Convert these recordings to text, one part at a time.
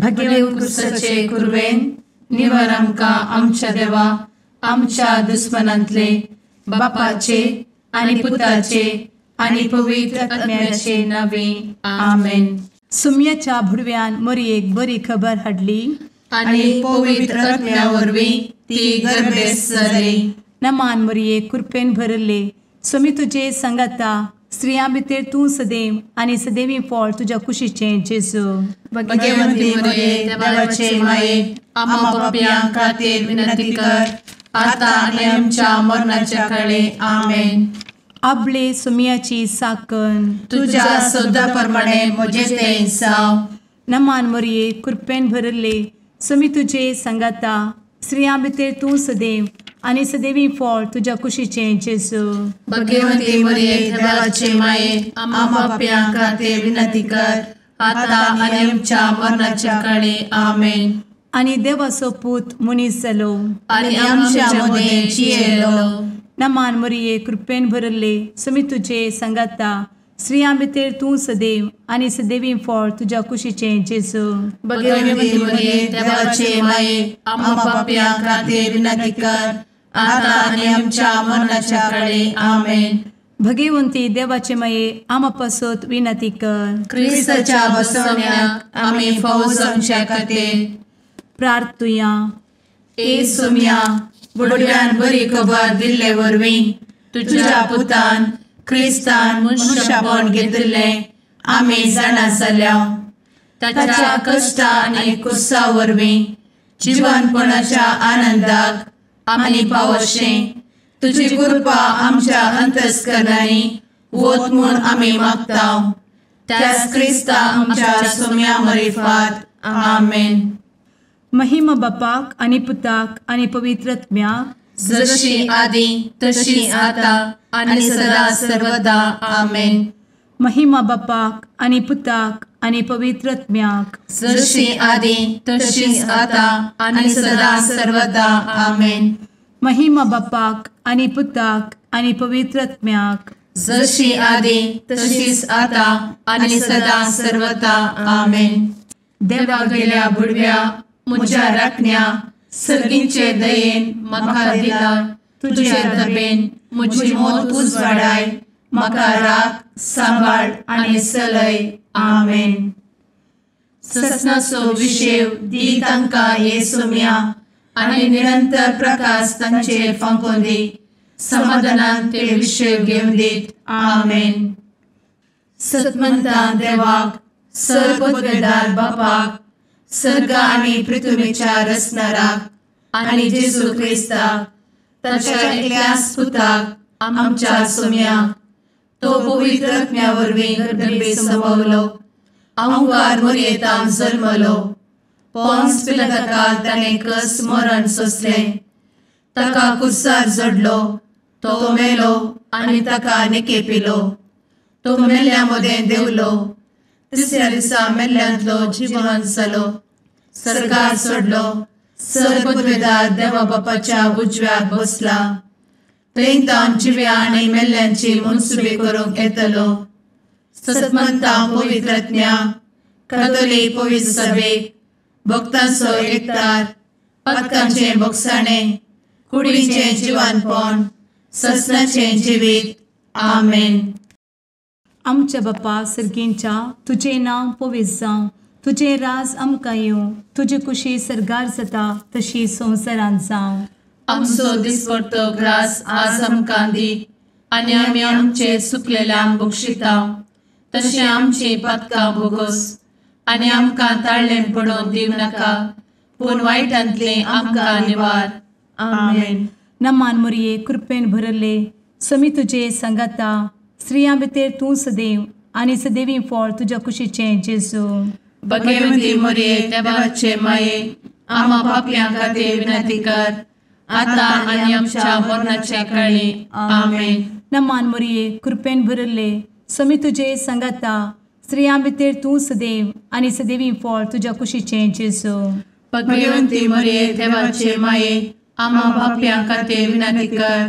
भगेवन कुर्साचे कुर्वेन निवार आमकां आमच्या देवा आमच्या दुस्मनांतले बापाचे आनी पुताचे आनी पवित्र आत्म्याचे नावे आमेन. सुम्याच्या भुडव्यान मरयेक बरी खबर हाडली आनी पवित्र आत्म्या वरवीं ती गर्भेस जाली. नमान मरयेक कृपेन भरले सुमी तुजे संगता स्त्रियां भितर तूं सदैव आनी सदैवी फळ तुज्या कुशीचें जेजू. भगवंती मरिये देवाचे माये आम्हा पाप्यां खातीर विनंती कर आता आनी आमच्या मरणाच्या काळी आमेन. आपले सुमयाची साकन तुझ्या सोदा प्रमाणे म्हजे तें जाव. नमान मरये कृपेन भरले सुमी तुजे संगता स्त्रियां भितर तूं सदैव आनी सदैवी फळ तुज्या कुशीचें जेजू. भगवंती मरिये देवाचे माये आम्हा पाप्यां खातीर विनंती कर आता आनी आमच्या मरणाच्या काळी आमेन. आनी देवाचो पूत मनीस जालो आनी आमच्या मदीं जियेलो. नमान मरये कृपेन भरले सुमी तुजे संगता स्त्रियां भितर तूं सदैव आनी सदैवी फळ तुज्या कुशीचें जेजू. भगवंती मरिये देवाचे माये आम्हा पाप्यां खातीर विनंती कर आता आनी आमच्या मरणाच्या काळी आमेन. भगवंती देवाचे माये आमा पासत विनंती कर. क्रिस्ताच्या बसवण्याक आमी फावो जावच्या खातीर प्रार्थुया. ए सुम्या बुडव्यान बरी खबर दिल्ले वरवीं तुज्या पुतान क्रिस्तान मनशापण घेतिल्लें आमी जाणा जाल्या. ताच्या कश्टा आनी कुर्सा वरवीं जिवनपणाच्या आनंदाक आमी पावशें तुजी कृपा आमच्या अंतस्करणांनी वत म्हूण आमी मागतांव. त्याच क्रिस्ता आमच्या सुम्या मरिफात आमेन. महिमा बापाक आनी पुताक आनी पवित्र आत्म्याक जशी आदी तशी आता आनी सदा सर्वदा आमेन. महिमा बापाक आनी पुताक आनी पवित्र आत्म्याक जशी आदी तशीच आता आनी सदा सर्वदा आमेन. महिमा बापाक आनी पुताक आनी पवित्र आत्म्याक जशी आदी तशीच आता आनी सदा सर्वदा आमेन. देवा गेल्या बुडव्या म्हज्या राखण्या सर्गींचे दयेन म्हाका दिला तुजे दबेन म्हजी मोत उजवाडाय म्हाका राख सांबाळ आनी चलय आमेन. ससनाचो विशेव दी तांकां हे सुम्या आनी निरंतर प्रकाश तांचेर फांकून दी. समाधानान ते विशेव घेवन दीत आमेन. सतमंता देवाक सर्वपदवेदार बापाक सर्ग आनी पृथ्वीच्या रचणाराक आनी जेजू क्रिस्ताक ताच्या एकल्याच पुताक आमच्या सुम्याक तो पवित्र आत्म्या वरवीं गर्भे संभवलो. अंगार मरयेंत जल्मलो. पोन्स पिलाताकाल ताणें कस मरण सोंसलें. ताका कुर्सार जडलो. तो मेलो आनी ताका निकेपिलो. तो मेल्ल्या मदें देंवलो. तिसऱ्या दिसा मेल्ल्यांतलो जिवंत जालो. सर्गार चडलो. सर्वपदवेदार देवा बापाच्या उजव्याक बसला. थंय तान जिव्या आनी मेल्ल्यांची मनसुबी करूंक येतलो. सतमंता पवित्र आत्म्या कातोलीक पवित्र सभेक भक्तांचो एकठार पातकांचें भोगसाणें कुडीचें जिवनपण ससनाचें जिवीत आमेन. आमच्या बापा सर्गींच्या तुजें नांव पवित्र जावं. तुजें राज आमकां येवं. तुजी कुशी सर्गार जाता तशी संवसारांत जावं. आमचो दिसपडटो ग्रास आज आमकां दी आनी आमी आमचे चुकलेल्यांक बक्षितांव. तशें आमची पातकां भोगोस आनी आमकां ताळ्ळें पडोवन दिव नाका पूण वायटांतलें आमकां निवार आमेन. नमान मरये कृपेन भरले समी तुजे संगता स्त्रियां भितर तूं सदैव आनी सदैवी फळ तुज्या कुशीचें जेजू. भगवंती मरिये देवाचे माये आम्हा पाप्यां खातीर विनंती कर आता आनी आमच्या मरणाच्या काळी आमेन. नमान मरये कृपेन भरले समी तुजे संगता स्त्रियां भितर तूं सदैव आनी सदैवी फळ तुज्या कुशीचें जेजू. भगवंती मरिये देवाचे माये आम्हा पाप्यां खातीर विनंती कर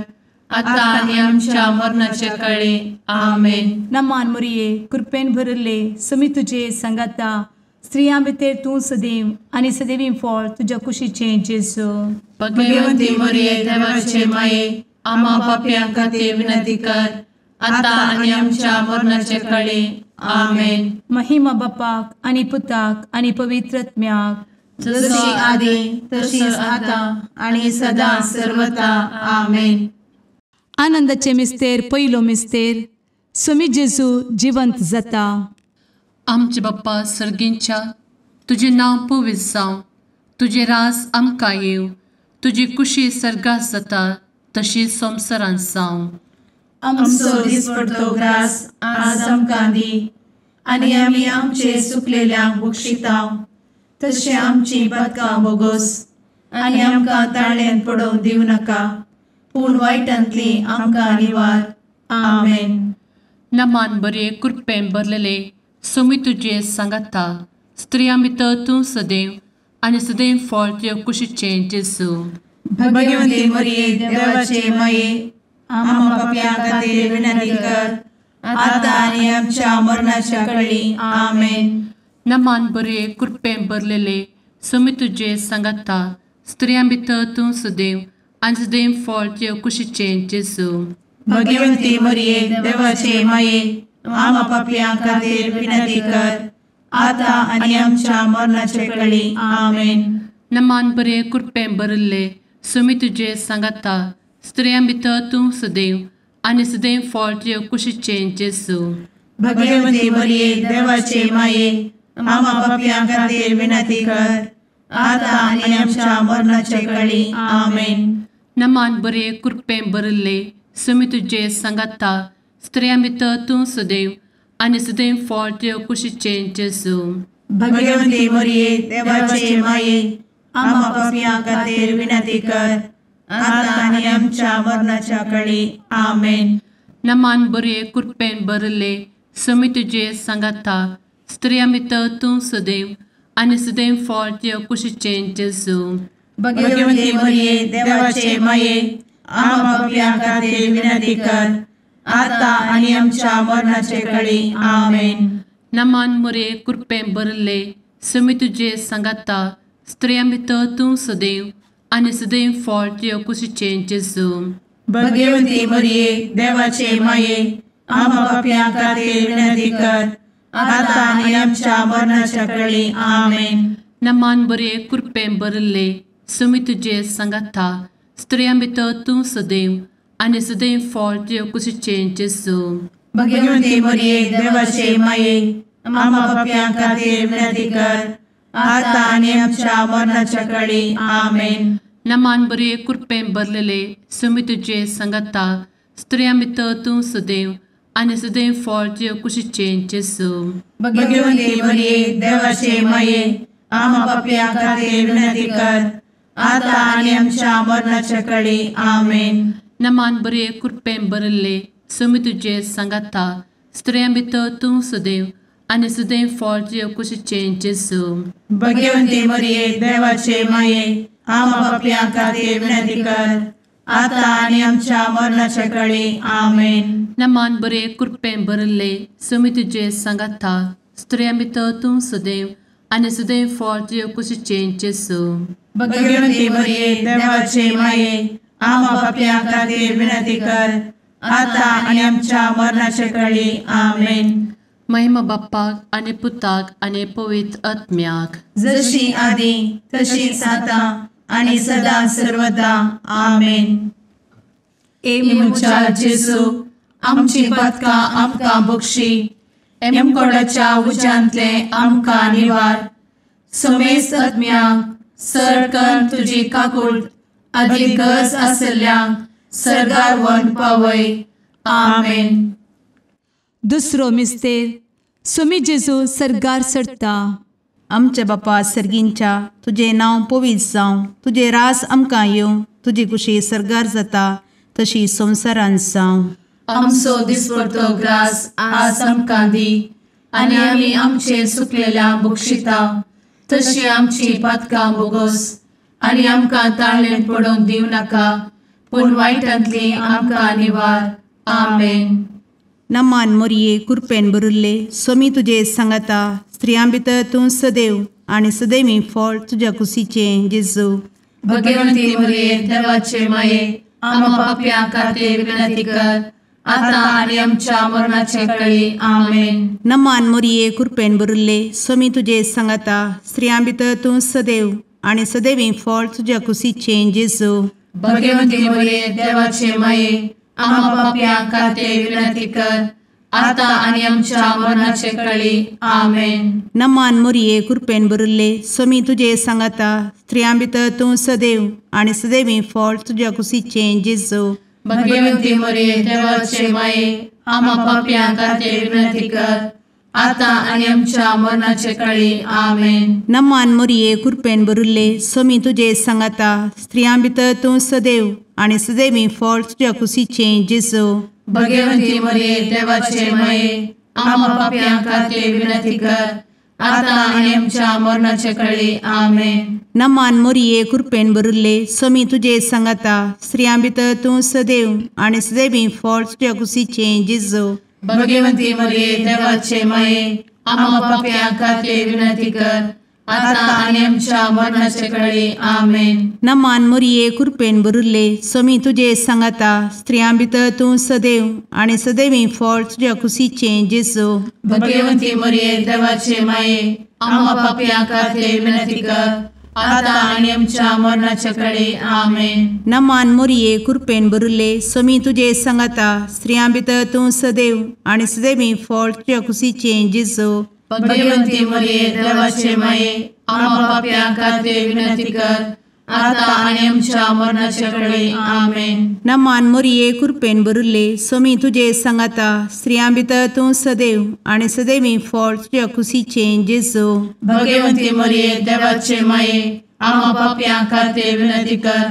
आता आनी आमच्या मरणाच्या काळी आमेन. नमान मरये कृपेन भरले समी तुजे संगता स्त्रियां भितर तूं सदैव आनी सदैवी फळ तुज्या कुशीचें जेजू. भगवंती मरिये देवाचे माये, आम्हा पाप्यां खातीर विनंती कर, आता आनी आमच्या मरणाचे काळी. आमेन. महिमा बापाक आनी पुताक आनी पवित्र आत्म्याक, जशी आदी तशीच आता आणि सदा सर्वदा. आमेन. आनंदाचे मिस्तेर पयलो मिस्तेर, स्वामी जेजू जिवंत जाता. आमचे बाप्पा सर्गींच्या, तुझे नांव पवित्र जावं, तुझे राज आमकां येवं, तुजी कुशी सर्गात जाता तशी संवसारांत जावं. आमचो दिसपडटो ग्रास आज आमकां दी, आनी आमी आमचे सुकलेल्यांक बक्षितांव, तशें आमची पातकां बोगोस आनी आमकां ताळ्यान पडोवंक दिवं नाका, पूण वायटांतली आमकां निवार. आमेन. नमान बरे कृपेन भरलेले स्वामी तुजे सांगाता, स्त्रियां भितर तूं सदैव आनी सदैव फळ तुज्या कुशीचें जेजू. भगवंती मरिये देवाचे माये, आम्हा पाप्यां खातीर विनंती कर, आता आनी आमच्या मरणाच्या काळी. आमेन. नमान बरे कृपेन भरलेले स्वामी तुजे सांगाता, स्त्रियां भितर तूं सदैव आनी सदैव फळ तुज्या कुशीचें जेजू. भगवंती मरिये देवाचे माये, आम्हा पाप्यां खातीर विनंती कर, आता आनी आमच्या मरणाचे काळी. आमेन. नमान बरे कृपेन भरले स्वामी तुजे सांगाता, स्त्रियां भितर तूं सदैव आनी सदैव फळ तुज्या कुशीचें जेजू. भगवंती मरिये देवाचे माये, आम्हा पाप्यां खातीर विनंती कर, आता आनी आमच्या मरणाचे काळी. आमेन. नमान बरे कृपेन भरले स्वामी तुजे सांगाता, स्त्रियां भितर तूं सदैव आनी सदैव फळ तुज्या कुशीचें जेजू. भगवंती मरिये देवाचे माये, आम्हा पाप्यां खातीर विनंती कर, आता आनी आमच्या मरणाच्या काळी. आमेन. नमान बरे कृपेन भरले स्वामी तुजे सांगाता, स्त्रियां भितर तूं सदैव आनी सदैव फळ तुज्या कुशीचें जेजू. भगवंती मरिये देवाचे माये, आम्हा पाप्यां खातीर विनंती कर, आता आनी आमच्या मरणाचे काळी. आमेन. नमान बरे कृपेन भरले स्वामी तुजे सांगाता, स्त्रियां भितर तूं सदैव आनी सदैव फळ तुज्या कुशीचें जेजू. भगवंती मरिये देवाचे माये, आम्हा पाप्यां खातीर विनंती कर, आता आनी आमच्या मरणाच्या काळी. आमेन. नमान बरे कृपेन भरले स्वामी तुजे सांगाता, स्त्रियां भितर तूं सदैव आनी सदैव फळ तुज्या कुशीचें जेजू. भगवंती मरिये देवाचे माये, आम्हा पाप्यां खातीर विनंती कर, आता आनी आमच्या मरणाच्या काळी. आमेन. नमान बरे कृपेन भरलेले स्वामी तुजे सांगाता, स्त्रियां भितर तूं सदैव आनी सदैव फळ तुज्या कुशीचें जेजू. भगवंती मरिये देवाचे माये, आम्हा पाप्यां खातीर विनंती कर, आता आनी आमच्या मरणाच्या काळी. आमेन. नमान बरे कृपेन भरले स्वामी तुजे सांगाता, स्त्रियां भितर तूं सदैव आनी सदैव फळ तुज्या कुशीचें जेजू. भगवंती मरिये देवाचे माये, आम्हा पाप्यां खातीर विनंती कर, आता आनी आमच्या मरणाच्या काळी. आमेन. नमान बरे कृपेन भरले स्वामी तुजे सांगाता, स्त्रियां भितर तूं सदैव आनी सदैव फळ तुज्या कुशीचें जेजू. भगवंती मरिये देवाचे माये, आम्हा पाप्यां खातीर विनंती कर, आता आनी आमच्या मरणाच्या काळी. आमेन. महिमा बाप्पाक आनी पुताक आनी पवित्र आत्म्याक, जशी आदी तशीच आता आनी सदा सर्वदा. आमेन. मुचा जेजू, आमची पातकां आमकां बक्षी, एमकोडाच्या उज्यांतले आमकां निवार. समेस्त आत्म्यांक सरकन तुजी काकूट, आदी गरज आसल्ल्यांक सर्गार व्हरून पावय. आमेन. दुसरो मिस्तेर, स्वामी जेजू सर्गार सरता. आमचे बापा सर्गींच्या, तुझे नांव पवित्र जावं, तुझे रास आमकां येवं, तुजी कुशी सर्गार जाता तशी संवसारांत जावं. आमचो दिसपडटो ग्रास आज आमकां दी, आनी आमी आमचे सुकलेल्यांक बक्षितांव, तशी आमची पातकां बोगोस आनी आमकां ताळ्यान पडोवंक दिवं नाका, पूण वायटांतली आमकां निवार. आमेन. नमान मरिये कृपेन भरिल्ले स्वामी तुजे सांगाता, स्त्रियां भितर तूं सदैव आणि सदैवी फळ तुझ्या कुशीचें जेजू. भगवंती मरिये देवाचे माये आम्हा पाप्यां खातीर विनंती कर आता आणि आमच्या मरणाचे काळी आमेन. नमान मोरये कृपेन भरिल्ले स्वामी तुजे सांगाता स्त्रियां भितर तूं सदैव आणि सदैवी फळ तुझ्या कुशीचें जेजू. भगवंती मरिये देवाचे माये आम्हा पाप्यां खातीर विनंती कर आता आणि आमच्या मरणाचे काळी आमेन. नमान मोरये कृपेन भरिल्ले स्वामी तुजे सांगाता स्त्रियां भितर तूं सदैव आणि सदैवी फळ तुझ्या कुशीचें जेजू. भगवंती मरिये देवाचे माये आम्हा पाप्यां खातीर विनंती कर आता आणि आमच्या मरणाचे काळी आमेन. नमान मोरये कृपेन भरिल्ले स्वामी तुजे सांगाता स्त्रियां भितर तूं सदैव आणि सदैवी फळ तुझ्या कुशीचें जेजू. भगवंती मरिये देवाचे माये आम्हा पाप्यां खातीर विनंती कर आता आणि आमच्या मरणाचे काळी आमेन. नमान मोरये कृपेन भरिल्ले स्वामी तुजे सांगाता स्त्रियां भितर तूं सदैव आणि सदैवी फळ तुझ्या कुशीचें जेजू. भगवंती मरिये देवाचे माये आम्हा पाप्यां खातीर विनंती कर आता आणि आमच्या मरणाचे काळी आमेन. नमान मोरये कृपेन भरिल्ले स्वामी तुजे सांगाता स्त्रियां भितर तूं सदैव आणि सदैवी फळ तुझ्या कुशीचें जेजू. भगवंती मरिये देवाचे माये आम्हा पाप्यां खातीर विनंती कर आता आणि आमच्या मरणाचे काळी आमेन. नमान मोरये कृपेन भरिल्ले स्वामी तुजे सांगाता स्त्रियां भितर तूं सदैव आणि सदैवी फळ तुझ्या कुशीचें जेजू. भगवंती मरिये देवाचे माये आम्हा पाप्यां खातीर विनंती कर आता आणि आमच्या मरणाचे काळी आमेन. नमान मोरये कृपेन भरिल्ले स्वामी तुजे सांगाता स्त्रियां भितर तूं सदैव आणि सदैवी फळ तुझ्या कुशीचें जेजू. भगवंती मरिये देवाचे माये आम्हा पाप्यां खातीर विनंती कर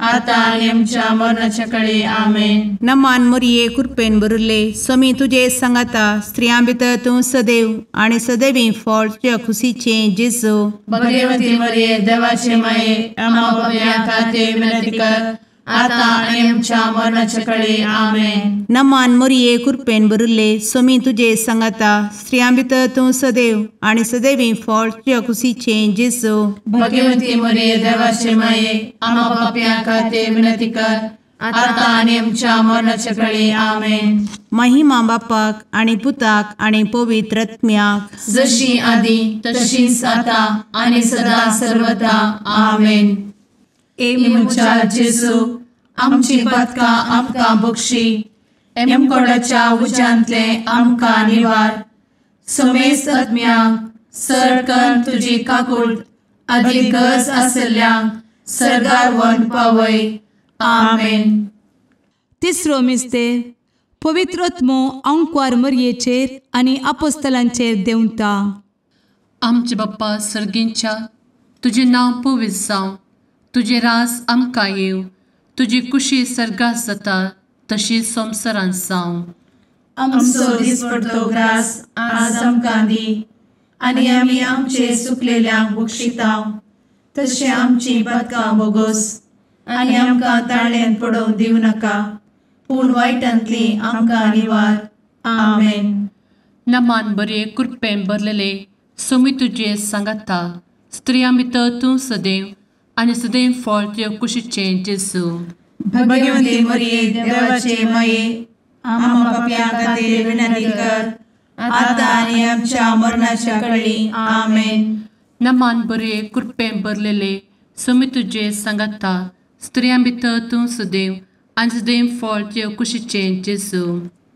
आता आणि आमच्या मरणाच्या काळी आमेन. नमान मोरये कृपेन भरिल्ले स्वामी तुजे सांगाता स्त्रियां भितर तूं सदैव आणि सदैवी फळ तुझ्या कुशीचें जेजू. भगवंती मरिये देवाचे माये आम्हा पाप्यां खातीर विनंती कर आता आणि आमच्या मरणाच्या काळी आमेन. नमान मोरये कृपेन भरिल्ले स्वामी तुजे सांगाता स्त्रियां भितर तूं सदैव आणि सदैवी फळ तुझ्या कुशीचें जेजू. भगवंती मरिये देवाचे माये आम्हा पाप्यां खातीर विनंती कर आता आणि आमच्या मरणाच्या काळी आमेन. महिमा बापाक आणि पुताक आणि पवित्र आत्म्याक जशी आधी तशीच आता आणि सदा सर्वदा आमेन. एमच्या जेजू आमची पदकां आमकां बक्षी एमकोडाच्या उज्यांतले आमकां निवार. समेस्त आत्म्यांक सरकन तुजी काकूट अधिक गरज आसल्ल्यांक सरगार व्हरून पावय. आमेन. तिसरो मिस्तेर पवित्र आत्मो अंकवार मरयेचेर आनी आपोस्तलांचेर देंवता. आमचे बाप्पा सर्गींच्या तुजें नांव पवित्र जावं, तुजें रास आमकां येव, तुजी कुशी सर्गास जाता तशीच संवसारांत जावं. आमचो दिसपडटो ग्रास आज आमकां दी आनी आमी आमचे चुकलेल्यांक बक्षितांव, तशें आमची पदकां बोगोस आनी आमकां ताळ्यान पडोवंक दिवं नाका, पूण वायटांतली आमकां निवार. आमेन. नमान बरे कृपेन भरलेले सोमी तुजे सांगाता स्त्रियां भितर तूं सदैव आनी सदैव फळ तुज्या कुशीचें जेजू. भगवंती मरिये देवाचे माये आम्हा पाप्यां खातीर विनंती कर आता आनी आमच्या मरणाच्या काळी आमेन. नमान बरे कृपेन भरलेले सोमी तुजे सांगाता स्त्रियां भितर तूं सदैव आनी सदैव फळ तुज्या कुशीचें जेजू.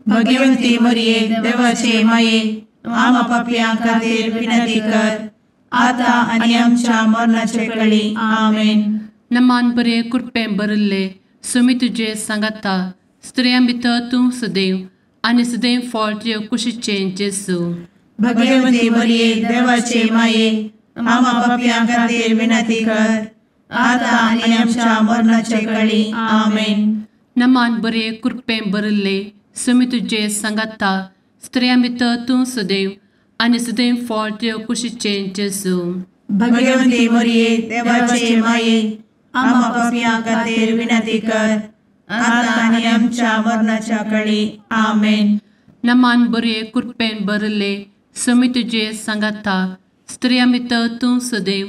भगवंती मरिये देवाचे माये आम्हा पाप्यां खातीर विनंती कर आता आनी आमच्या मरणाचे काळी आमेन. नमान बरे कृपेन भरले सोमी तुजे सांगाता स्त्रियां भितर तूं सदैव आनी सदैव फळ तुज्या कुशीचें जेजू. भगवंती मरिये देवाचे माये आम्हा पाप्यां खातीर विनंती कर आता आनी आमच्या मरणाचे काळी आमेन. नमान बरे कृपेन भरले सोमी तुजे सांगाता स्त्रियां भितर तूं सदैव आनी सदैव फळ तुज्या कुशीचें जेजू. भगवंती मरिये देवाचे माये आम्हा पाप्यां खातीर विनंती कर आता आनी आमच्या मरणाच्या काळी आमेन. नमान बरे कृपेन भरले सुमी तुझे सांगाता स्त्रियां भितर तूं सदैव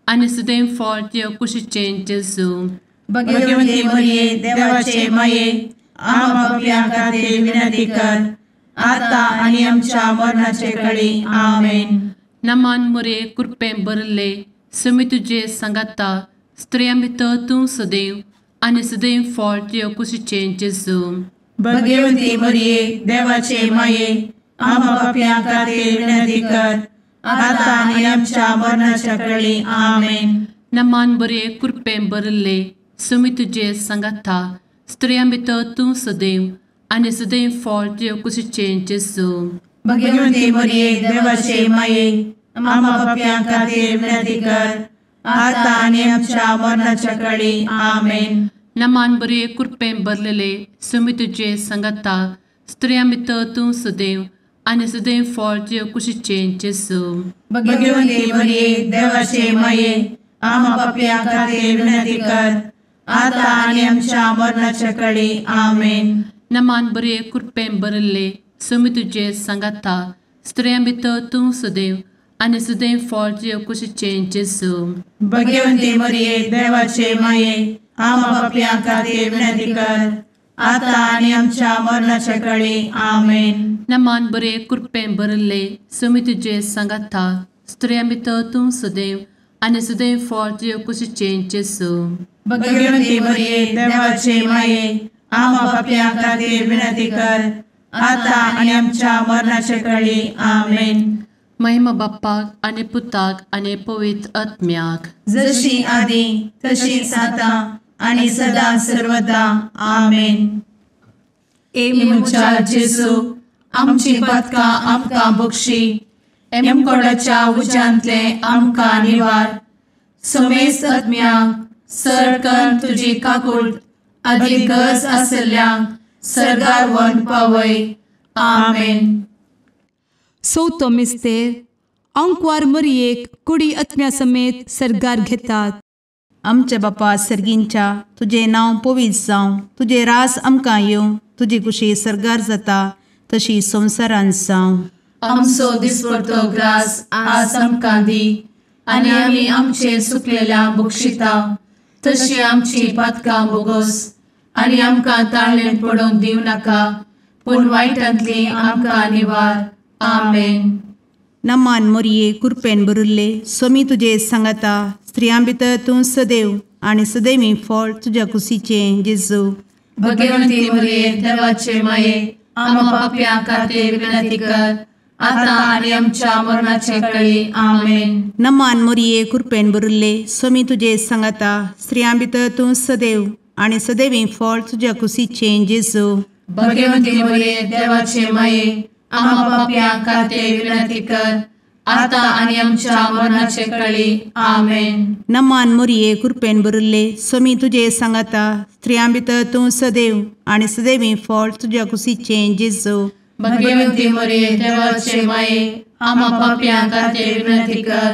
आनी सदैव फळ तुझ्या कुशीचें जेजू. भगवंती मरिये देवाचे माये आम्हा पापियां खातीर विनंती कर आता आनी आमच्या मरणाचे काळी आमेन. नमान मोरे कृपें भरले सुमी तुझे सांगाता स्त्रियां भितर तूं सदैव आनी सदैव फळ तुझ्या कुशीचें जेजू. भगवंती मरिये देवाचे माये आम्हा पापियां खातीर विनंती कर आता आनी आमच्या मरणाच्या काळी आमेन. नमान बरे कृपें भरले सुमी तुझे सांगाता स्त्रियां भितर तूं सदैव आनी सदैव फळ तुझ्या कुशीचें जेजू. भगवंती मरिये देवाचे माये आम्हा पापियां खातीर विनंती कर आता आनी आमच्या मरणाच्या काळी आमेन. नमान बरे कृपें भरलेले सुमी तुझे सांगाता स्त्रियां भितर तूं सदैव आनी सदैव फळ तुझ्या कुशीचें जेजू. भगवंती मरिये देवाचे माये आम्हा पापियां खातीर विनंती कर आता आनी आमच्या मरणाच्या काळी आमेन. नमान बरे कृपें भरले सुमी तुझे सांगाता स्त्रियां भितर तूं सदैव आनी सदैव फळ तुझ्या कुशीचें जेजू. भगवंती मरिये देवाचे माये आम्हा पापियां खातीर विनंती कर आता आनी आमच्या मरणाच्या काळी आमेन. नमान बरे कृपें भरले सुमी तुझे सांगाता स्त्रियां भितर तूं सदैव आनी सदैव फळ तुझ्या कुशीचें जेजू. भगवंती मरिये देवाचे माये आम्हा पापियां खातीर विनंती कर आता आनी आमच्या मरणाच्या काळी आमेन. महिमा बाप्पाक आनी पुताक आनी पवित्र आत्म्याक जशी आदी तशीच आता आनी सदा सर्वदा आमेन. मुचा जेजू आमची पदकां आमकां बक्षी एमकोडाच्या उज्यांतले आमकां निवार. सुमेस्त आत्म्यांक सरकन तुजी काकूट अधिक गरज आसल्यांक सरगार व्हरून पावय. आमेन. चवथो मिस्तेर अंकवार मरियेक कुडी आत्म्या समेत सरगार घेतात. आमच्या बापा सर्गींच्या तुझे नांव पवित्र जावं, तुझे रास आमकां येवं, तुजी कुशी सरगार जाता तशी संवसारांत जावं. आमचो दिसपडटो ग्रास आज आमकां दी आनी आमी आमचे सुकलेल्यांक बक्षिता तशी आमची पातकां बोगोस आनी आमकां ताळ्ळेन पडोवंक दिवं नाका पूण वायटांतली आमकां निवार. आमेन. नमान मोरये कृपेन भरिल्ले सोमी तुजे सांगाता स्त्रियां भितर तूं सदैव आनी सदैवी फळ तुज्या कुशीचें जेजू. भगवंती मरिये देवाचे माये आमकां पाप्यां खातीर विनंती कर आता आनी आमच्या मरणाचे काळी. आमेन. नमान मोरये कृपेन भरिल्ले सोमी तुजे सांगाता स्त्रियां भितर तूं सदैव आनी सदैवी फळ तुज्या कुशीचें जेजू. भगवंती मरिये देवाचे माये आमकां पाप्यां खातीर विनंती कर आता आनी आमच्या मरणाचे काळी. आमेन. नमान मोरये कृपेन भरिल्ले सोमी तुजे सांगाता स्त्रियां भितर तूं सदैव आनी सदैवी फळ तुज्या कुशीचें जेजू. भगवंती मरिये देवाचे माये आमकां पाप्यां खातीर विनंती कर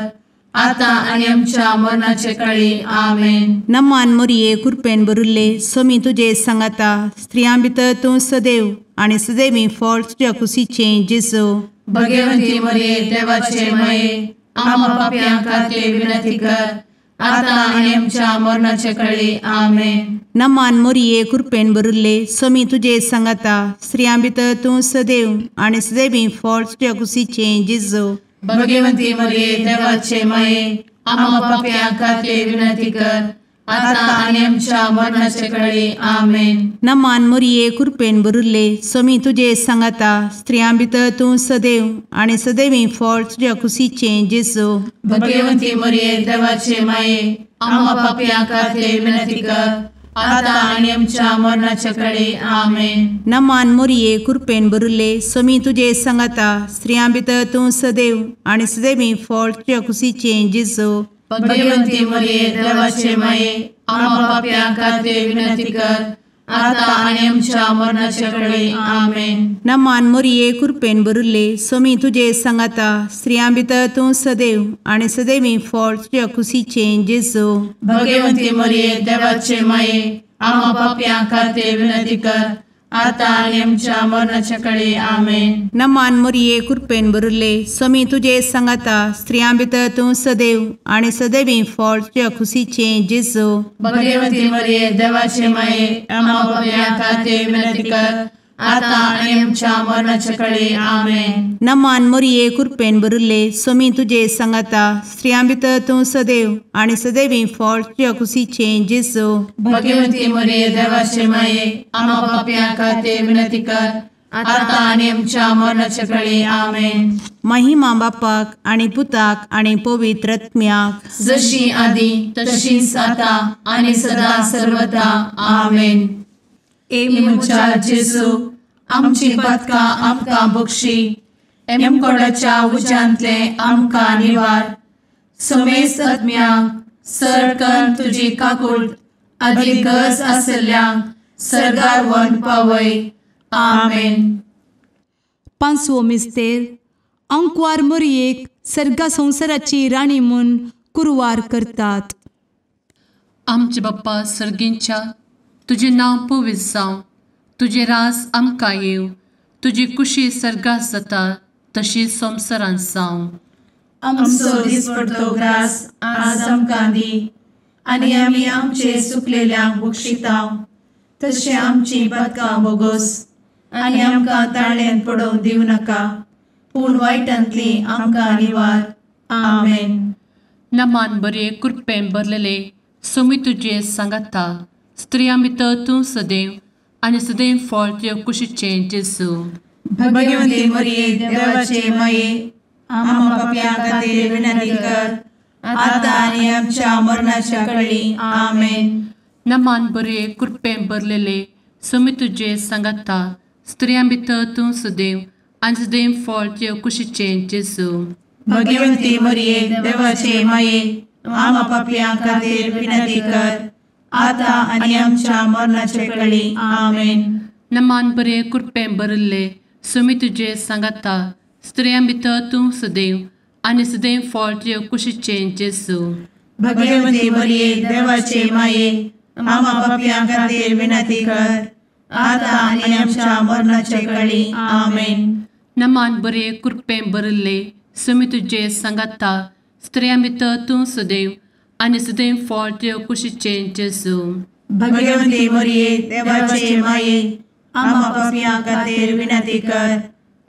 आता आनी आमच्या मरणाचे काळी. आमेन. नमान मोरये कृपेन भरिल्ले सोमी तुजे सांगाता स्त्रियां भितर तूं सदैव आनी सदैवी फळ तुज्या कुशीचें जेजू. भगवंती मरिये देवाचे माये आमकां पाप्यां खातीर विनंती कर आता आनी आमच्या मरणाचे काळी. आमेन. नमान मोरये कृपेन भरिल्ले सोमी तुजे सांगाता स्त्रियां भितर तूं सदैव आनी सदैवी फळ तुज्या कुशीचें जेजू. भगवंती मरिये देवाचे माये आमकां पाप्यां खातीर विनंती कर आता आनी आमच्या मरणाचे काळी. आमेन. नमान मोरये कृपेन भरिल्ले सोमी तुजे सांगाता स्त्रियां भितर तूं सदैव आनी सदैवी फळ तुज्या कुशीचें जेजू. भगवंती मरिये देवाचे माये आमकां पाप्यां खातीर विनंती कर आता आनी आमच्या मरणाचे काळी. आमेन. नमान मोरये कृपेन भरिल्ले सोमी तुजे सांगाता स्त्रियां भितर तूं सदैव आनी सदैवी फळ तुज्या कुशीचें जेजू. भगवंती मरिये देवाचे माये आमकां पाप्यां खातीर विनंती कर आता आनी आमच्या मरणाचे काळी. आमेन. नमान मोरये कृपेन भरिल्ले सोमी तुजे सांगाता स्त्रियां भितर तूं सदैव आनी सदैवी फळ तुज्या कुशीचें जेजू. भगवंती मरिये देवाचे माये आमकां पाप्यां खातीर विनंती कर आता आणि आमच्या मरणाच्या काळी आमेन. नमान मोरये कृपेन बरुले स्वामी तुझे सांगाता स्त्रियां भितर तूं सदैव आणि सदैवी फळ तुझ्या खुशीचे जेजू. भगवती मरिये देवाचे माये आम्हा पापियां खातीर विनंती कर, आता आणि आमच्या मरणाच्या काळी आमेन. नमान मोरये कृपेन बरुले स्वामी तुझे सांगाता स्त्रियां भितर तूं सदैव आणि सदैवी फळ तुझ्या खुशीचे जेजू. भगवती मरिये देवाचे माये आम्हा पापियां खातीर विनंती कर, आता आणि आमच्या मरणाच्या काळी आमेन. महिमा बापाक आणि पुताक आणि पवित्र आत्म्याक जशी आधी तशीच आता आणि सदा सर्वदा आमेन. एमुच्या जेजू आमची पदकां आमकां बक्षी, एमकोडाच्या उज्यांतले आमकां निवार. समेस्त आत्म्यांक सरकन तुजी काकूट अधिक गरज आसल्ल्यांक सर्गार व्हरून पावय. आमेन. पांचवो मिस्तेर अंकवार मोरयेक सर्गा संवसाराची राणी म्हूण कुरवार करतात. आमचे बाप्पा सर्गींच्या तुझे नांव पवित्र जावं, तुझे रास आमकां येव, तुजी कुशी सर्गात जाता तशी संवसारांत जावं. आमचो दिसपडटो ग्रास आज आमकां दी, आनी आमी आमचे सुकलेल्यांक बक्षितांव. तशें आमची पदकां बोगोस आनी आमकां ताळ्यान पडोवंक दिवं नाका, पूण वायटांतली आमकां निवार. आमेन. नमान बरे कृपेन भरलेले सोमी तुझे सांगाता स्त्रियां भितर तूं सदैव आणि सदैव फळ तुझ्या कुशीचे जेजू. भगवती मरिये देवाचे माये आम्हा पापियां खातीर विनंती कर, आता आनी आमच्या मरणाच्या काळी आमेन. नमान बरे कृपेन भरलेले सोमी तुझे सांगाता स्त्रियां भितर तूं सदैव आणि सदैव फळ तुझ्या कुशीचे जेजू. भगवती मरिये देवाचे माये आम्हा पापियां खातीर विनंती कर, आता आनी आमच्या मरणाच्या काळी आमेन. नमान बरे कृपेन भरले सोमी तुझे सांगाता स्त्रियां भितर तूं सदैव आणि सदैव फळ तुझ्या कुशीचे जेजू. भगवती मरिये देवाचे माये आम्हा पापियां खातीर विनंती कर, आता आनी आमच्या मरणाच्या काळी आमेन. नमान बरे कृपेन भरले सोमी तुझे सांगाता स्त्रियां भितर तूं सदैव आणि सदैव फळ तुझ्या कुशीचे जेजू. भगवती मरिये देवाचे माये आम्हा पापियां खातीर विनंती कर,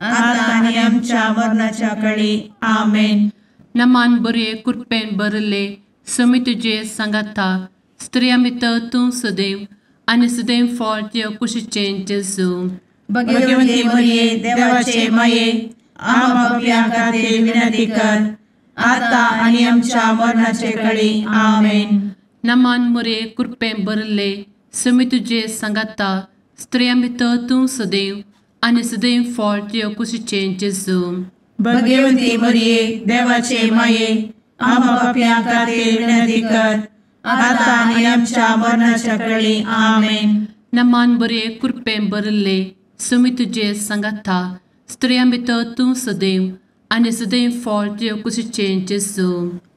आता आनी आमच्या मरणाच्या काळी आमेन. नमान बरे कृपेन भरले सोमी तुझे सांगाता स्त्रियां भितर तूं सदैव आणि सदैव फळ तुझ्या कुशीचे जेजू. भगवती मरिये देवाचे माये आम्हा पापियां खातीर विनंती कर, आता आनी आमच्या मरणाच्या काळी आमेन. नमान बरे कृपेन भरले सोमी तुझे सांगाता स्त्रियां भितर तूं सदैव आणि सदैव फळ तुझ्या कुशीचे जेजू. भगवती मरिये देवाचे माये आम्हा पापियां खातीर विनंती कर, आता आनी आमच्या मरणाच्या काळी आमेन. नमान बरे कृपेन भरले सोमी तुझे सांगाता स्त्रियां भितर तूं सदैव आणि सदैव फळ तुझ्या कुशीचे जेजू.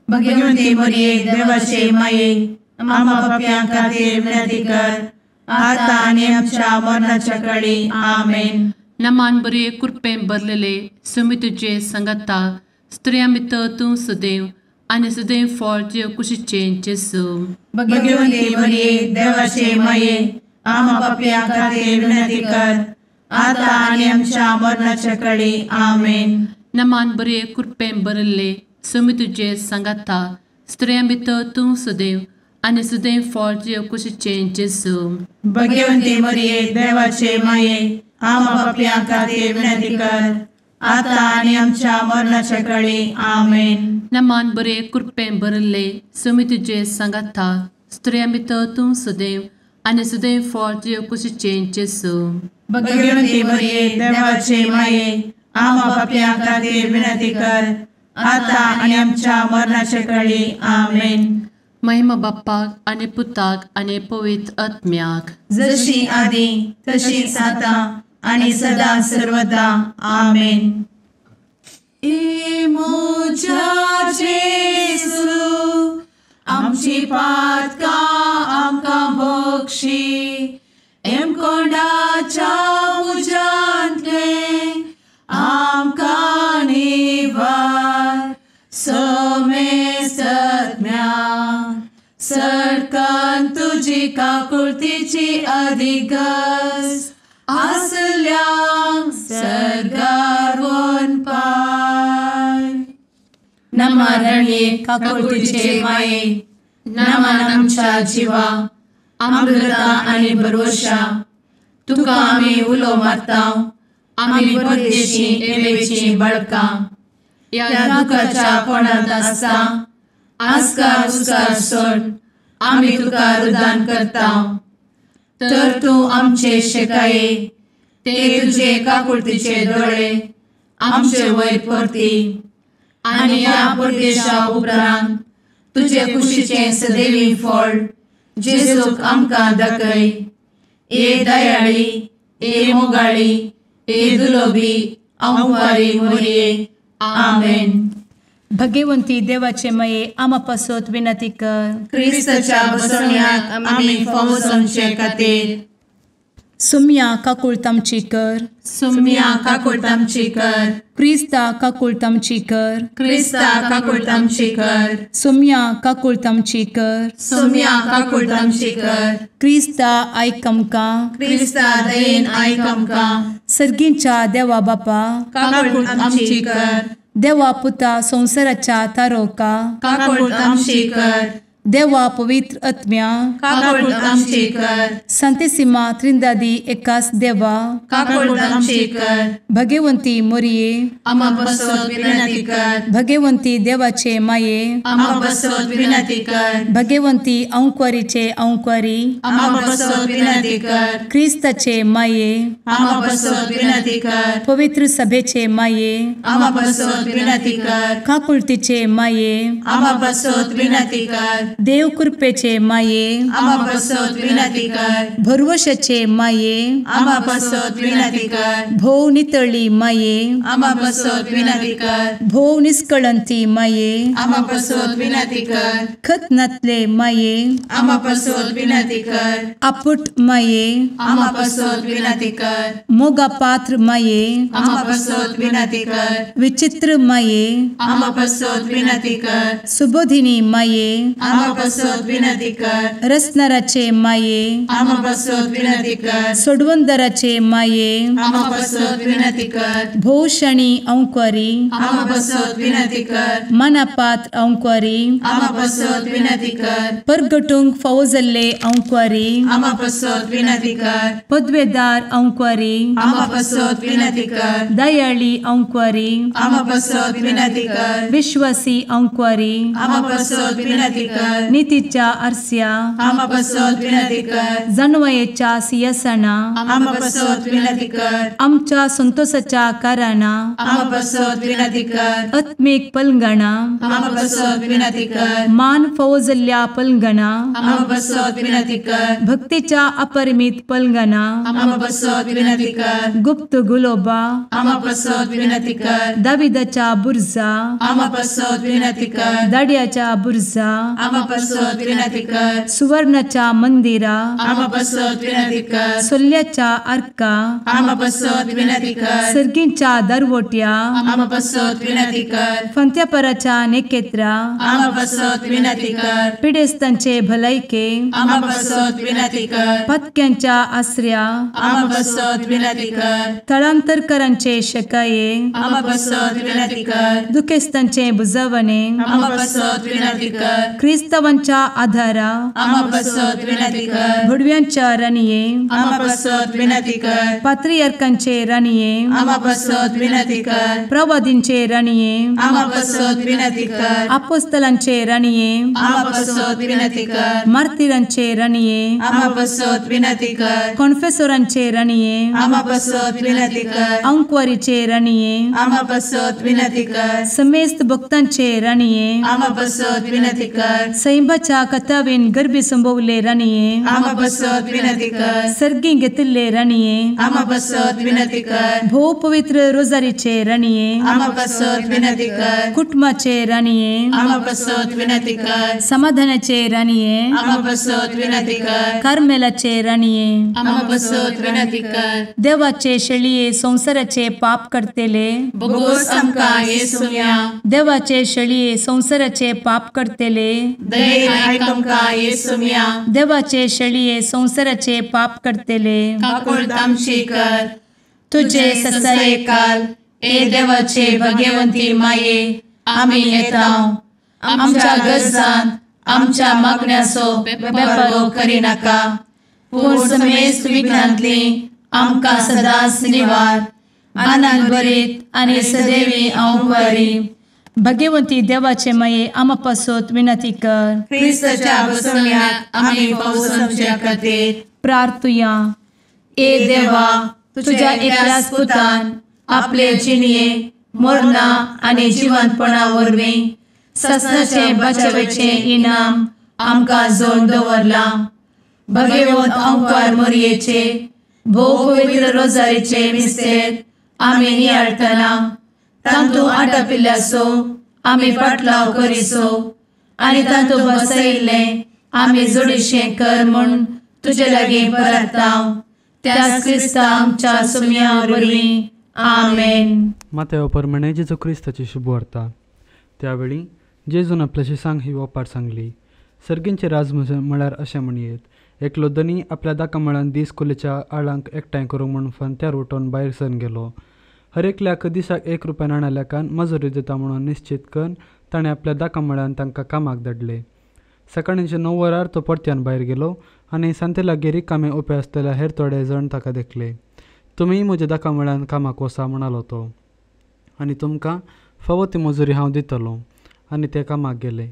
भगवती मरिये देवाचे माये आम्हा पापियां खातीर विनंती कर, आता आनी आमच्या मरणाच्या काळी आमेन. नमान बरे कृपेन भरलेले सोमी तुझे सांगाता स्त्रियां भितर तूं सदैव आणि सदैव फळ तुझ्या कुशीचे जेजू. भगवती मरिये देवाचे माये आम्हा पापियां खातीर विनंती कर, आता आनी आमच्या मरणाच्या काळी आमेन. नमान बरे कृपेन भरले सोमी तुझे सांगाता स्त्रियां भितर तूं सदैव आणि सदैव फळ तुझ्या कुशीचे जेजू. भगवती मरिये देवाचे माये आम्हा पापियां खातीर विनंती कर, आता आनी आमच्या मरणाच्या काळी आमेन. नमान बरे कृपेन भरले सोमी तुझे सांगाता स्त्रियां भितर तूं सदैव आणि सदैव फळ तुझ्या कुशीचे जेजू. भगवती मरिये देवाचे माये आम्हा पापियां खातीर विनंती कर, आता आनी आमच्या मरणाच्या काळी आमेन. महिमा बाप्पाक आणि पुताक आणि पवित्र आत्म्याक जशी आधी तशीच आता आणि सदा सर्वदा आमेन. मोजा जेसू आमची पातकां आमकां बक्षी, एम कोंडाच्या तुजी काकुळतीची अधिगस आसल्या सर्गार वन पाय. नमारणे काकुळतीचे माये नमान आमच्या जिवा अमृता आणि भरोशा तुका आम्ही उलो मारता. आम्ही परदेशी येवेची बळका या दुखाच्या कोणात असता आस्कार उस्कार सोड आम्ही तुका रुदान करता. तर तू आमचे शेकाये ते तुझे काकुळतीचे डोळे आमचे वयर परती आणि या परदेशा उपरांत तुझे कुशीचे सदैवी फळ जेजूक आमकां दाखय. ए दयाळी ए मोगाळी ए दुलोबी अंवारी मोरये. आमेन. भगवंती देवाचे मये आमा पासत विनंती कर. क्रिस्ताच्या बसवण्याक आम्ही फावो समचे खातीर सुम्या काकुळतामची कर. सुम्या काकुळतामची कर. क्रिस्ता काकुळतामची कर. क्रिस्ता काकुळतामची कर. सुम्या काकुळतामची कर. सुम्या काकुळतामची कर. क्रिस्ता आयक आमकां. क्रिस्ता दयेन आयक आमकां. सर्गींच्या देवा बापा काकुळतामची कर. देवा पुता संसाराच्या तारोका काकुळतामची कर. देवा पवित्र आत्म्या काकुळतामची कर. सांतेसिमा त्रिंदादी एकाच देवा काकुळतामची कर. भगवंती मोरये आमा बसवत विनंती कर. भगवंती देवाचे माये आमा बसवत विनंती कर. भगवंती अंकुरीचे अंकुरी आमा बसवत विनंती कर. ख्रिस्ताचे माये आमा बसवत विनंती कर. पवित्र सभेचे माये आमा बसवत विनंती कर. काकुळतीचे माये आमा बसवत विनंती कर. देव कृपेचे माये आमा बसवत विनंती कर. भरवशाचे माये आमा बसवत विनंती कर. भोव नितळी माये आमा बसवत विनंती कर. भोव निष्कळंती माये आमा बसवत विनंती कर. खतनातले माये आमा बसवत विनंती कर. आपुट माये आमा बसवत विनंती कर. मोगा पात्र माये आमा बसवत विनंती कर. विचित्र माये आमा बसवत विनंती कर. सुबोधिनी माये आमा बसवत विनंती कर. रसनाराचे माये आमा बसवत विनंती कर. सोडवंदराचे माये आमा बसवत विनंती कर. भोषणी अंकुरी आमा बसवत विनंती कर. मनापात्र अंकुरी आमा बसवत विनंती कर. परगटूंक फौजल्ले अंकुरी आमा बसवत विनंती कर. पदवेदार अंकुरी आमा बसवत विनंती कर. दयाळी अंकुरी आमा बसवत विनंती कर. विश्वासी अंकुरी आमा बसवत विनंती कर. नीतीच्या आरस्या आमा बसवत विनंती कर. जाणवायेच्या सिंहासना आमा बसवत विनंती कर. आमच्या संतोषाच्या कारणा आमा बसवत विनंती कर. आत्मिक पलंगणा आमा बसवत विनंती कर. मान फौजल्ल्या पलंगणा आमा बसवत विनंती कर. भक्तीच्या अपरिमित पलंगणा आमा बसवत विनंती कर. गुप्त गुलोबा आमा बसवत विनंती कर. दाविदाच्या बुर्जा आमा बसवत विनंती कर. दाड्याच्या बुर्जा आमा बसवत विनंती कर. सुवर्णाच्या मंदिरा आमा बसवत विनंती कर. सोल्याच्या अर्का आमा बसवत विनंती कर. सर्गींच्या दरवोट्या आमा बसवत विनंती कर. फंत्यापराच्या नेकेत्रा आमा बसवत विनंती कर. पिडेस्तांचे भलायके आमा बसवत विनंती कर. पथक्यांच्या आसऱ्या आमा बसवत विनंती कर. स्थळांतरकरांचे शकाये आमा बसवत विनंती कर. दुखेस्तांचे बुजावणे आमा बसवत विनंती कर. ख्रिस्तवांच्या आधारा आमा बसवत विनंती कर. भडव्यांच्या राणीये आमा बसवत विनंती कर. पात्रियार्कांचे राणीये आमा बसवत विनंती कर. प्रवादींचे राणीये आमा बसवत विनंती कर. अपोस्तलांचे राणीये आमा बसवत विनंती कर. मार्तिरांचे राणीये आमा बसवत विनंती कर. कॉन्फेसोरांचे राणीये आमा बसवत विनंती कर. अंकुरीचे राणीये आमा बसवत विनंती कर. समेस्त भक्तांचे राणीये आमा बसवत विनंती कर. सैंबाच्या कथावेन गर्भी संभवले राणीये आमा बसवत विनंती कर. सर्गी घेतले राणीये आमा बसवत विनंती कर. भो पवित्र रोजारीचे राणीये आमा बसवत विनंती कर. कुटुंबाचे राणीये आमा बसवत विनंती कर. समाधानाचे राणीये आमा बसवत विनंती कर. कार्मेलाचे राणीये आमा बसवत विनंती कर. देवाचे शेळिये संसाराचे पाप करतेले बोगोस आमकां येसुया. देवाचे शेळिये संसाराचे पाप करतेले दये आयक आमकां येसू मिया देवाचे शेळये संवसाराचे पाप करतेले काकूळ आमची कर तुझे ससाये काल ए देवाचे भगवंती माये आमी येता आमच्या गरजांत आमच्या मागण्याचो बेपारो करी नाका पूण समेस्त विघ्नांतली आमकां सदांच निवार आनंद बरीत आनी सदैवी आंवकारी भगवंती देवाचे माये आमा पासत विनंती कर क्रिस्ताच्या बसवण्यात आमी पावसाच्या खातीर प्रार्थुया ए देवा तुझ्या एकल्याच पुतान आपले जिणये मरणा आनी जिवंतपणा वरवीं ससनाचे बचावेचे इनाम आमकां जोड दवरला भगवंत आंवकार मोरयेचे भोव पवित्र रोजारीचे मिस्तेर आमी नियाळटना तांतू आटापिल्ल्याचो आमी पाटलाव करिसो आनी तांतू बसयिल्ले आमी जोडीशें कर म्हूण तुजे लागीं परतांव त्याच क्रिस्ता आमच्या सुम्या वरवीं आमेन. माथ्या प्रमाणे जेजू क्रिस्ताची शुभ वार्ता. त्यावेळी जेजून आपल्या शिसांक ही ओपाट सांगली. सर्गींचे राज म्हळ्यार अशें म्हणयेत एकलो धनी आपल्या दाका मळान दीस कुलेच्या आळांक एकठांय करूंक म्हूण फंत्यार उठोवन भायर सरून गेलो. हर एकल्याक दिसाक 1 रुपया नाण्यालेकान मजुरी दिता म्हणून निश्चित करून ताणें आपल्या दाका मळान तांकां कामाक धाडले. सकाळींचे 9 वरार तो परत्यान भायर गेलो आनी सांते लागीं रिकामे उबे आसतले हेर थोडे जाण ताका देखले. तुमी म्हज्या दाका मळान कामाक वसा म्हणालो तो, आनी तुमकां फावो ती मजुरी हांव दितलो. आनी ते कामाक गेले.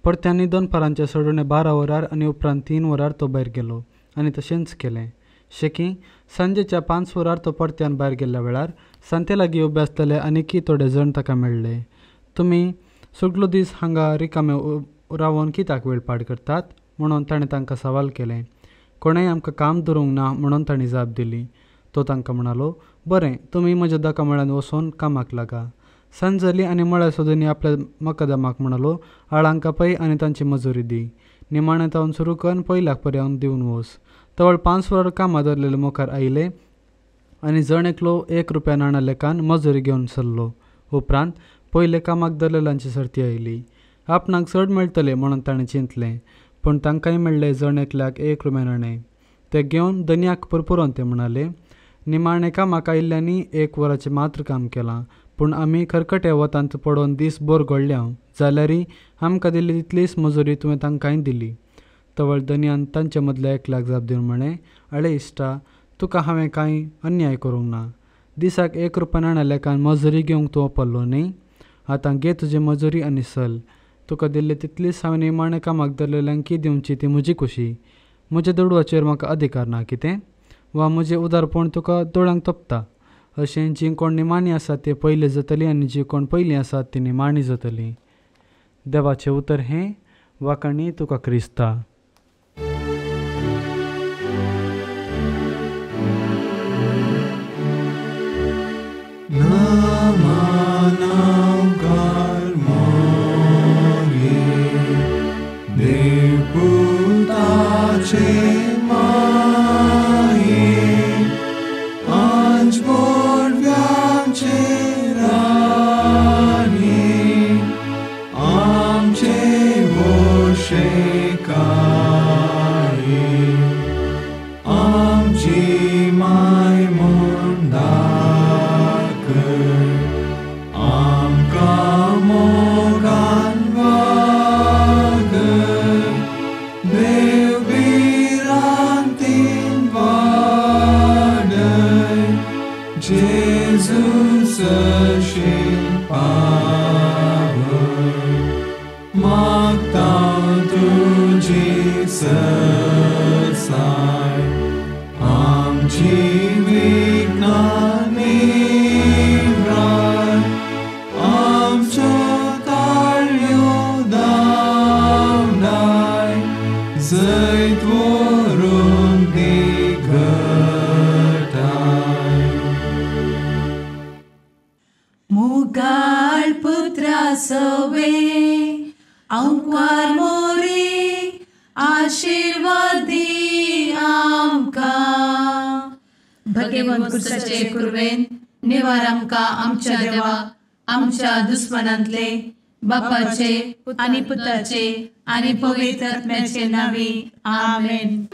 परत्यांनी 2 पारांचे सोडून 12 वरार आनी उपरांत 3 वरार तो भायर गेलो आनी तशेंच केलें. शेकी सांजेच्या 5 वरार तो परत्यान भायर गेल्ल्या वेळार सांते लागीं उबे आसतले आनीकय थोडे जाण ताका मेळ्ळे. तुमी सगलो दीस हांगा रिकामे रावून कित्याक वेळ पाड करतात म्हणून ताणें तांकां सवाल केलें. कोणेंय आमकां काम दवरूंक ना म्हणून तांणी जाप दिली. तो तांकां म्हणालो, बरें, तुमी म्हज्या दाका मळान वचून कामाक लागा. सांज जाली आनी मळ्या सोदून आपल्या मकदामाक म्हणालो, आळांक पळय आनी तांची मजुरी दी. निमाणें तावन सुरू करून पयल्याक पर्यंत दिवन वच. तवळ 5 वरार कामां धरलेले मोकार आयले आनी जण एकलो 1 रुपया नाण्यालेकान मजुरी घेवन सरलो. उपरांत पयले कामाक धरलेल्यांची सर्ती आयली. आपणाक चड मेळटले म्हणून ताणें चिंतलें, पूण तांकांय मेळ्ळे जण एकल्याक 1 रुपया नाणें. ते घेवन धन्याक परपुरोवन ते म्हणाले, निमाणे कामाक आयिल्ल्यांनी 1 वराचें मात्र काम केलां, पूण आमी खरकटे वतांत पडोवन दीस बोर घडल्या जाल्यारय आमकां दिल्ली तितलीच मजुरी तुवें तांकांय दिली. तवळ धन्यान तांचे मदल्या एकल्याक जाप दिवन म्हळें, आळे इश्टा, तुका हांवें कांय अन्याय करूंक ना. दिसाक 1 रुपया नाण्यालेकान मजुरी घेवंक तूं ओपल्लो न्ही. आतां घे तुजी मजुरी आनी चल. तुका दिल्ली तितलीच हांवें निमाणे कामाक धरलेल्यांकी दिवची ती म्हजी खुशी. म्हज्या दडवाचेर म्हाका अधिकार ना कितें? वा म्हजें उदारपण तुका दोळांक तोपता? अशें जीं कोण निमाणी आसात ती पयलीं जातलीं आनी जीं कोण पयलीं आसात ती निमाणी जातलीं. देवाचें उतर हें. वाकणी तुका क्रिस्ता. मुगाळ पुत्रा सवे अंकार मोरी आशीर्वादी आमकां. भगवंत क्रिस्ताचे कुरवेन निवार आमकां आमच्या देवा आमच्या दुस्मनांतले बापाचे आणि पुत्राचे आणि पवित्र आत्म्याचे नावे आमेन.